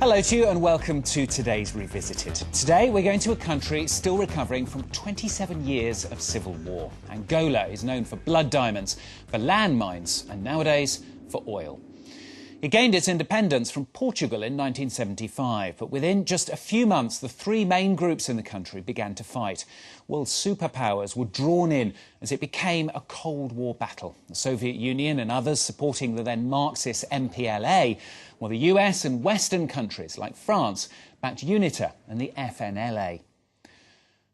Hello to you and welcome to today's Revisited. Today we're going to a country still recovering from 27 years of civil war. Angola is known for blood diamonds, for landmines and nowadays for oil. It gained its independence from Portugal in 1975, but within just a few months the three main groups in the country began to fight. World superpowers were drawn in as it became a Cold War battle. The Soviet Union and others supporting the then Marxist MPLA, while the US and Western countries like France backed UNITA and the FNLA.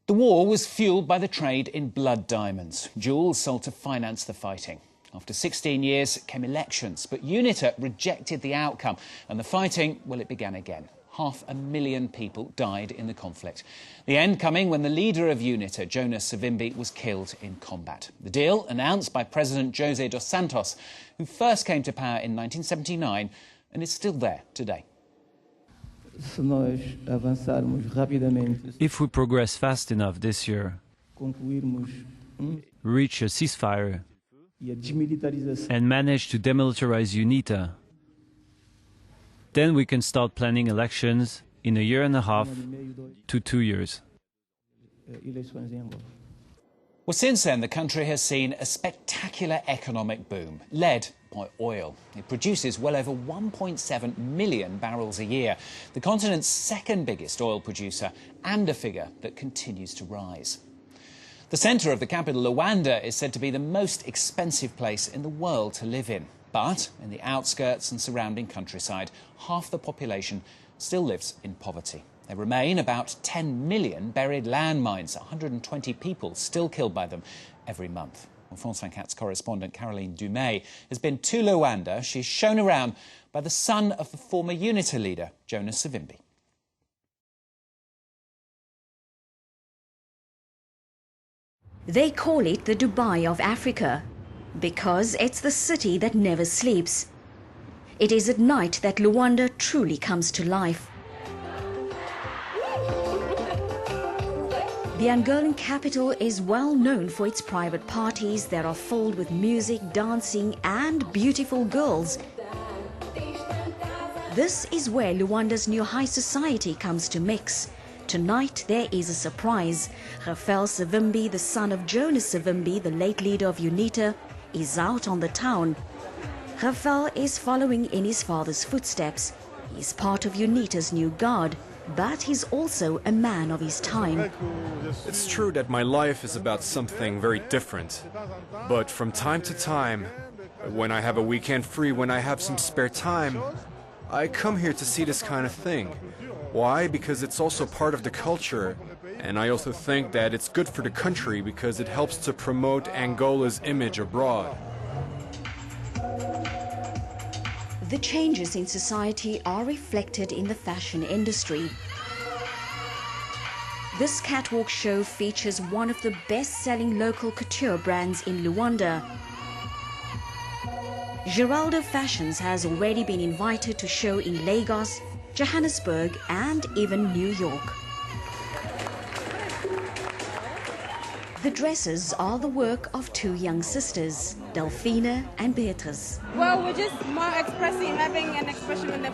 The war was fuelled by the trade in blood diamonds, jewels sold to finance the fighting. After 16 years came elections, but UNITA rejected the outcome and the fighting, well, it began again. 500,000 people died in the conflict. The end coming when the leader of UNITA, Jonas Savimbi, was killed in combat. The deal, announced by President José dos Santos, who first came to power in 1979 and is still there today. If we progress fast enough this year, reach a ceasefire, and manage to demilitarize UNITA, then we can start planning elections in a year and a half to 2 years. Well, since then, the country has seen a spectacular economic boom, led by oil. It produces well over 1.7 million barrels a year, the continent's second biggest oil producer, and a figure that continues to rise. The centre of the capital, Luanda, is said to be the most expensive place in the world to live in. But in the outskirts and surrounding countryside, half the population still lives in poverty. There remain about 10 million buried landmines, 120 people still killed by them every month. Well, France 24's correspondent Caroline Dumais has been to Luanda. She's shown around by the son of the former UNITA leader, Jonas Savimbi. They call it the Dubai of Africa because it's the city that never sleeps. It is at night that Luanda truly comes to life. The Angolan capital is well known for its private parties that are filled with music, dancing and beautiful girls. This is where Luanda's new high society comes to mix. Tonight there is a surprise. Rafael Savimbi, the son of Jonas Savimbi, the late leader of UNITA, is out on the town. Rafael is following in his father's footsteps. He is part of UNITA's new guard, but he's also a man of his time. It's true that my life is about something very different. But from time to time, when I have a weekend free, when I have some spare time, I come here to see this kind of thing. Why? Because it's also part of the culture, and I also think that it's good for the country because it helps to promote Angola's image abroad. The changes in society are reflected in the fashion industry. This catwalk show features one of the best-selling local couture brands in Luanda. Geraldo Fashions has already been invited to show in Lagos, Johannesburg and even New York. The dresses are the work of two young sisters, Delphina and Beatrice. Well, we're just more expressing, having an expression in the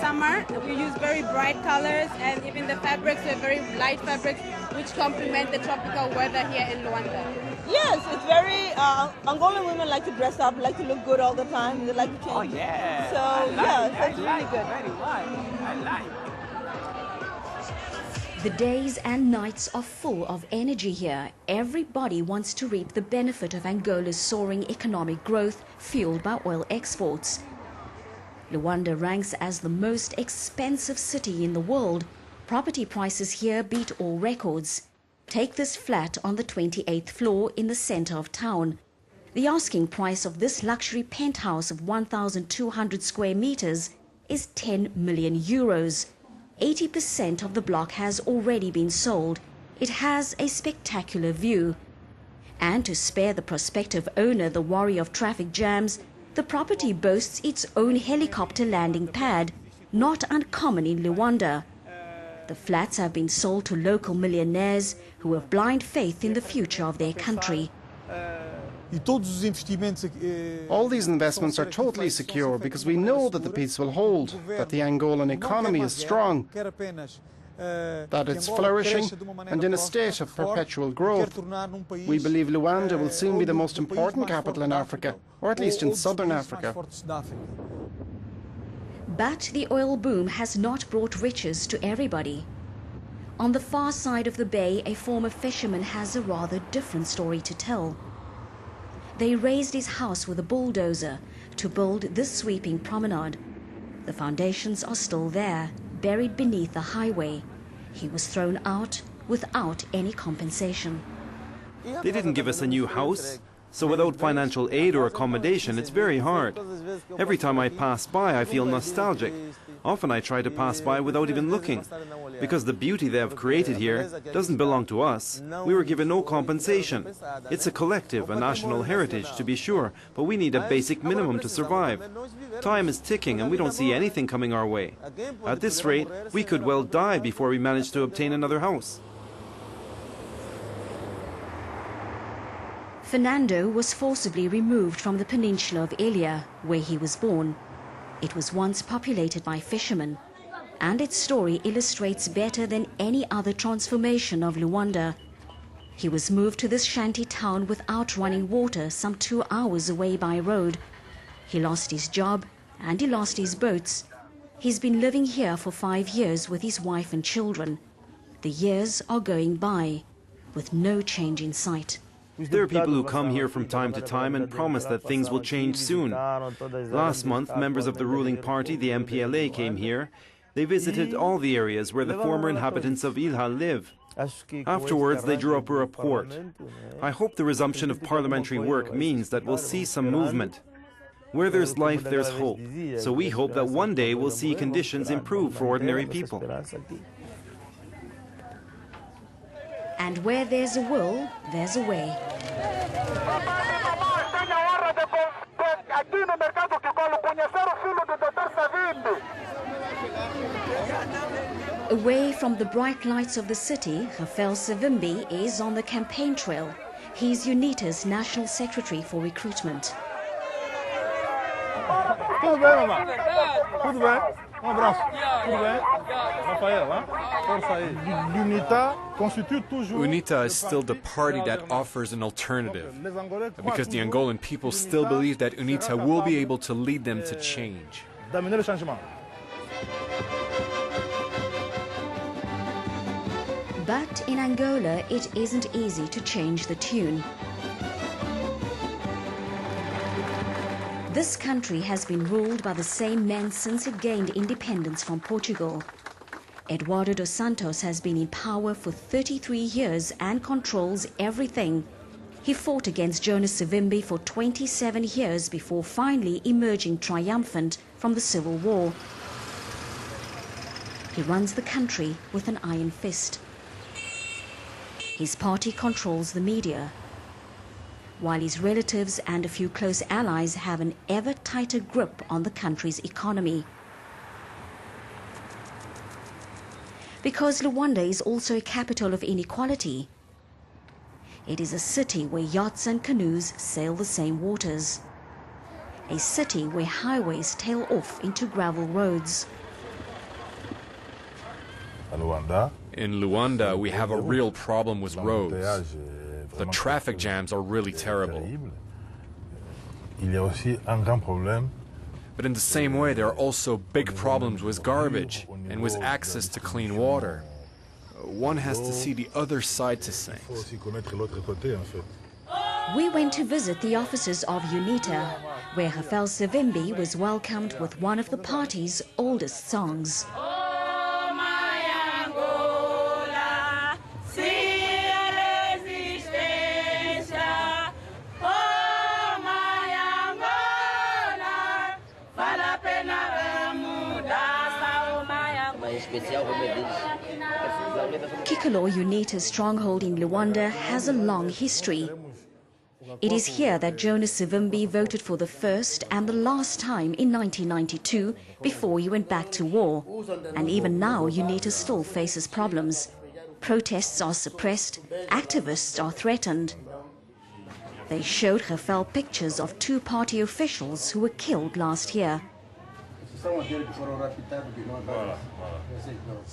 summer. We use very bright colors, and even the fabrics are very light fabrics which complement the tropical weather here in Luanda. Yes, it's very, Angolan women like to dress up, like to look good all the time. They like to change. Oh yeah. So yeah, it's really good. Very much. I like. The days and nights are full of energy here. Everybody wants to reap the benefit of Angola's soaring economic growth fueled by oil exports. Luanda ranks as the most expensive city in the world. Property prices here beat all records. Take this flat on the 28th floor in the center of town. The asking price of this luxury penthouse of 1,200 square meters is 10 million euros. 80% of the block has already been sold. It has a spectacular view. And to spare the prospective owner the worry of traffic jams, the property boasts its own helicopter landing pad, not uncommon in Luanda. The flats have been sold to local millionaires who have blind faith in the future of their country. All these investments are totally secure because we know that the peace will hold, that the Angolan economy is strong, that it's flourishing and in a state of perpetual growth. We believe Luanda will soon be the most important capital in Africa, or at least in southern Africa. But the oil boom has not brought riches to everybody. On the far side of the bay, a former fisherman has a rather different story to tell. They razed his house with a bulldozer to build this sweeping promenade. The foundations are still there, buried beneath the highway. He was thrown out without any compensation. They didn't give us a new house, so without financial aid or accommodation, it's very hard. Every time I pass by, I feel nostalgic. Often I try to pass by without even looking, because the beauty they have created here doesn't belong to us. We were given no compensation. It's a collective, a national heritage, to be sure, but we need a basic minimum to survive. Time is ticking and we don't see anything coming our way. At this rate, we could well die before we manage to obtain another house. Fernando was forcibly removed from the peninsula of Elia, where he was born. It was once populated by fishermen, and its story illustrates better than any other transformation of Luanda. He was moved to this shanty town without running water some 2 hours away by road. He lost his job and he lost his boats. He's been living here for 5 years with his wife and children. The years are going by with no change in sight. There are people who come here from time to time and promise that things will change soon. Last month, members of the ruling party, the MPLA, came here. They visited all the areas where the former inhabitants of Ilha live. Afterwards, they drew up a report. I hope the resumption of parliamentary work means that we'll see some movement. Where there's life, there's hope. So we hope that one day we'll see conditions improve for ordinary people. And where there's a will, there's a way. Away from the bright lights of the city, Rafael Savimbi is on the campaign trail. He's UNITA's National Secretary for Recruitment. UNITA is still the party that offers an alternative, because the Angolan people still believe that UNITA will be able to lead them to change. But in Angola, it isn't easy to change the tune. This country has been ruled by the same men since it gained independence from Portugal. Eduardo dos Santos has been in power for 33 years and controls everything. He fought against Jonas Savimbi for 27 years before finally emerging triumphant from the civil war. He runs the country with an iron fist. His party controls the media, while his relatives and a few close allies have an ever tighter grip on the country's economy. Because Luanda is also a capital of inequality. It is a city where yachts and canoes sail the same waters. A city where highways tail off into gravel roads. In Luanda, we have a real problem with roads. The traffic jams are really terrible. But in the same way, there are also big problems with garbage and with access to clean water. One has to see the other side to things. We went to visit the offices of UNITA, where Rafael Savimbi was welcomed with one of the party's oldest songs. Kikolo, UNITA's stronghold in Luanda, has a long history. It is here that Jonas Savimbi voted for the first and the last time in 1992 before he went back to war. And even now, UNITA still faces problems. Protests are suppressed, activists are threatened. They showed Rafael pictures of two party officials who were killed last year.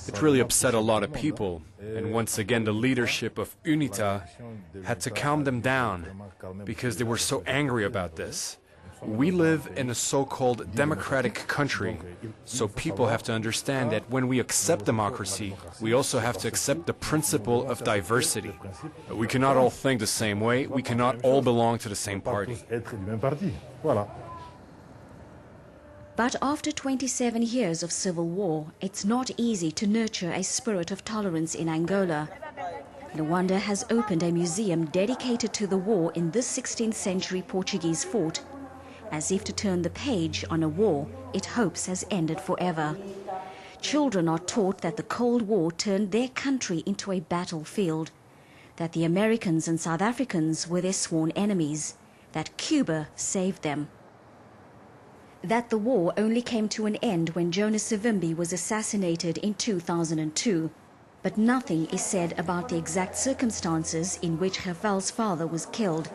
It really upset a lot of people, and once again the leadership of UNITA had to calm them down because they were so angry about this. We live in a so-called democratic country, so people have to understand that when we accept democracy, we also have to accept the principle of diversity. We cannot all think the same way, we cannot all belong to the same party. But after 27 years of civil war, it's not easy to nurture a spirit of tolerance in Angola. Luanda has opened a museum dedicated to the war in this 16th century Portuguese fort, as if to turn the page on a war it hopes has ended forever. Children are taught that the Cold War turned their country into a battlefield, that the Americans and South Africans were their sworn enemies, that Cuba saved them, that the war only came to an end when Jonas Savimbi was assassinated in 2002. But nothing is said about the exact circumstances in which Rafael's father was killed.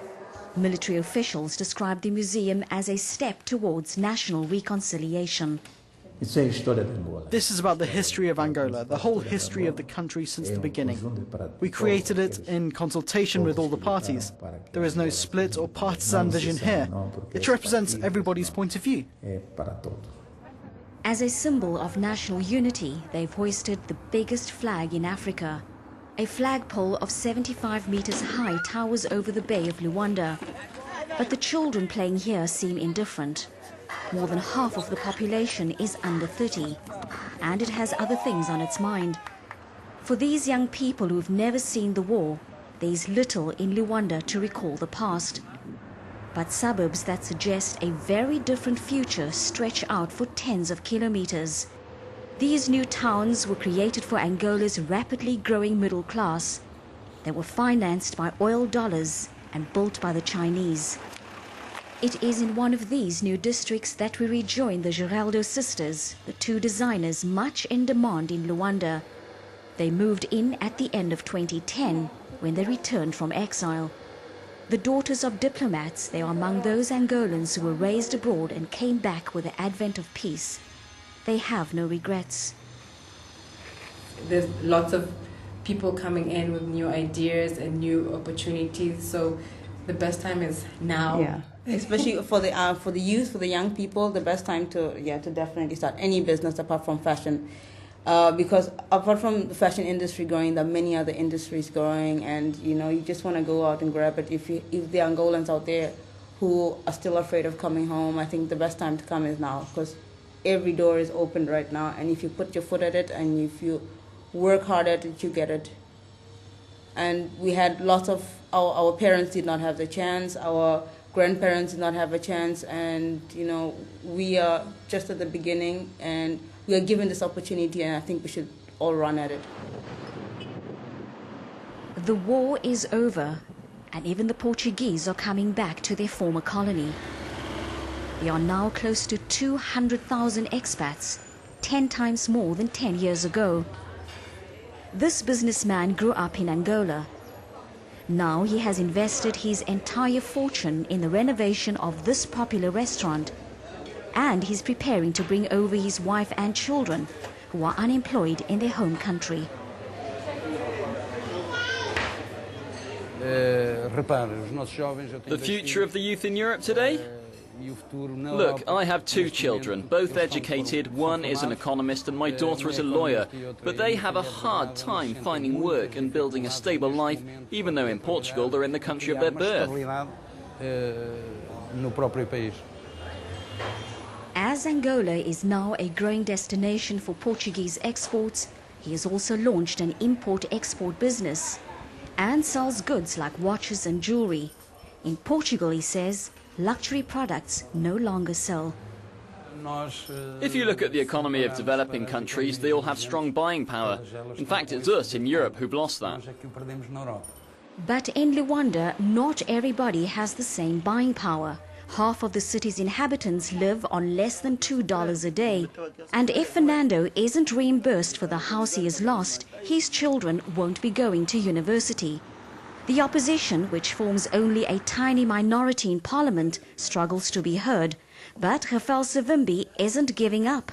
Military officials described the museum as a step towards national reconciliation. This is about the history of Angola, the whole history of the country since the beginning. We created it in consultation with all the parties. There is no split or partisan vision here. It represents everybody's point of view. As a symbol of national unity, they've hoisted the biggest flag in Africa. A flagpole of 75 meters high towers over the Bay of Luanda. But the children playing here seem indifferent. More than half of the population is under 30, and it has other things on its mind. For these young people who've never seen the war, there is little in Luanda to recall the past. But suburbs that suggest a very different future stretch out for tens of kilometers. These new towns were created for Angola's rapidly growing middle class. They were financed by oil dollars and built by the Chinese. It is in one of these new districts that we rejoin the Geraldo sisters, the two designers much in demand in Luanda. They moved in at the end of 2010 when they returned from exile. The daughters of diplomats, they are among those Angolans who were raised abroad and came back with the advent of peace. They have no regrets. There's lots of people coming in with new ideas and new opportunities, so the best time is now. Yeah, especially for the youth, for the young people, the best time to definitely start any business apart from fashion. Because apart from the fashion industry growing, there are many other industries growing, and you just want to go out and grab it. If the Angolans out there who are still afraid of coming home, I think the best time to come is now, because every door is open right now, and if you put your foot at it and if you work hard at it, you get it. And we had lots of our parents did not have the chance, our grandparents did not have a chance, and we are just at the beginning, and we are given this opportunity, and I think we should all run at it. The war is over, and even the Portuguese are coming back to their former colony. There are now close to 200,000 expats, 10 times more than 10 years ago. This businessman grew up in Angola. Now he has invested his entire fortune in the renovation of this popular restaurant, and he's preparing to bring over his wife and children who are unemployed in their home country. The future of the youth in Europe today? Look, I have two children, both educated. One is an economist and my daughter is a lawyer. But they have a hard time finding work and building a stable life, even though in Portugal they're in the country of their birth. As Angola is now a growing destination for Portuguese exports, he has also launched an import-export business and sells goods like watches and jewelry. In Portugal, he says, luxury products no longer sell. If you look at the economy of developing countries, they all have strong buying power. In fact, it's us in Europe who've lost that. But in Luanda, not everybody has the same buying power. Half of the city's inhabitants live on less than $2 a day. And if Fernando isn't reimbursed for the house he has lost, his children won't be going to university. The opposition, which forms only a tiny minority in parliament, struggles to be heard. But Rafael Savimbi isn't giving up.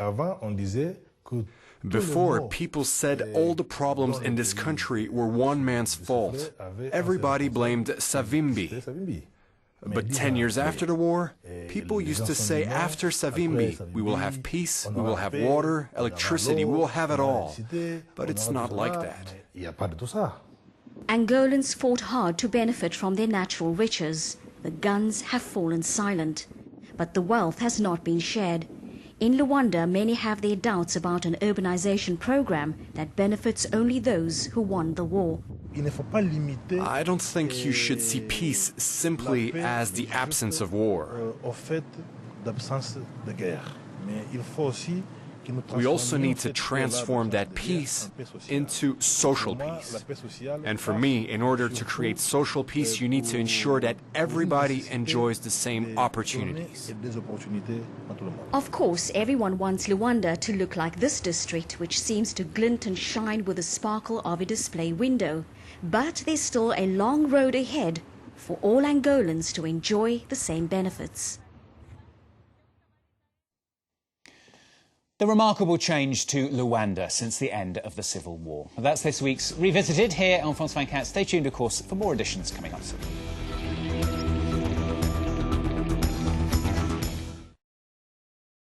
Before, people said all the problems in this country were one man's fault. Everybody blamed Savimbi. But 10 years after the war, people used to say after Savimbi, we will have peace, we will have water, electricity, we will have it all. But it's not like that. Angolans fought hard to benefit from their natural riches. The guns have fallen silent. But the wealth has not been shared. In Luanda, many have their doubts about an urbanization program that benefits only those who won the war. I don't think you should see peace simply as the absence of war. We also need to transform that peace into social peace. And for me, in order to create social peace, you need to ensure that everybody enjoys the same opportunities. Of course, everyone wants Luanda to look like this district, which seems to glint and shine with the sparkle of a display window. But there's still a long road ahead for all Angolans to enjoy the same benefits. The remarkable change to Luanda since the end of the Civil War. That's this week's Revisited here on France 24. Stay tuned, of course, for more editions coming up soon.